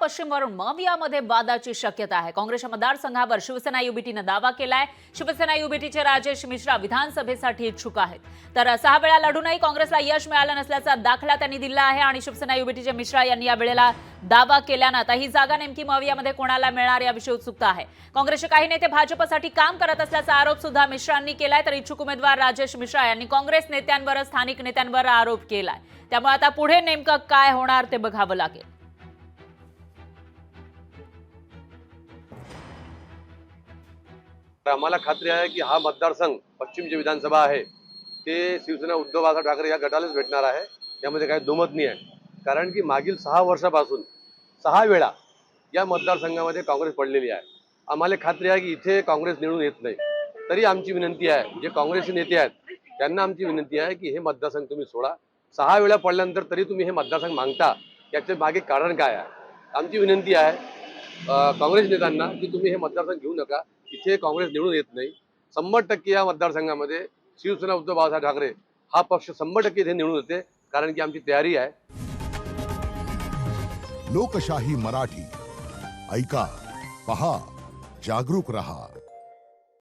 पश्चिमवरून मवियामध्ये वादाची शक्यता आहे। काँग्रेसच्या मतदारसंघावर शिवसेना युबीटीने दावा केलाय। शिवसेना युबीटीचे राजेश मिश्रा विधानसभेसाठी इच्छुक आहेत, तर 6 वेळा लढूनही काँग्रेसला यश मिळालं नसल्याचा दाखला त्यांनी दिला आहे। आणि शिवसेना युबीटीचे मिश्रा यांनी या वेळेला दावा केल्यानं आता ही जागा नेमकी मवियामध्ये कोणाला मिळणार याविषयी उत्सुकता आहे। काँग्रेसचे काही नेते भाजपसाठी काम करत असल्याचा आरोप सुद्धा मिश्रांनी केलाय, तर इच्छुक उमेदवार राजेश मिश्रा यांनी काँग्रेस नेत्यांवर स्थानिक नेत्यांवर आरोप केलाय। त्यामुळे आता पुढे नेमकं काय होणार ते बघावं लागेल। आम्हाला खात्री आहे की हा मतदारसंघ पश्चिमची विधानसभा आहे ते शिवसेना उद्धव बाळासाहेब ठाकरे या गटालाच भेटणार आहे, यामध्ये काही दुमत नाही आहे। कारण की मागील 6 वर्षापासून 6 वेळा या मतदारसंघामध्ये काँग्रेस पडलेली आहे। आम्हाला खात्री आहे की इथे काँग्रेस निवडून येत नाही। तरी आमची विनंती आहे, जे काँग्रेसचे नेते आहेत त्यांना आमची विनंती आहे की हे मतदारसंघ तुम्ही सोडा। 6 वेळा पडल्यानंतर तरी तुम्ही हे मतदारसंघ मागता, याचे मागे कारण काय आहे? आमची विनंती आहे काँग्रेस नेत्यांना की तुम्ही हे मतदारसंघ घेऊ नका, इथे काँग्रेस निवडून येत नाही। 100% या मतदारसंघामध्ये शिवसेना उद्धव बाळासाहेब ठाकरे हा पक्ष 100% इथे निवडून येते, कारण की आमची तयारी आहे। लोकशाही मराठी ऐका, पहा, जागरूक रहा।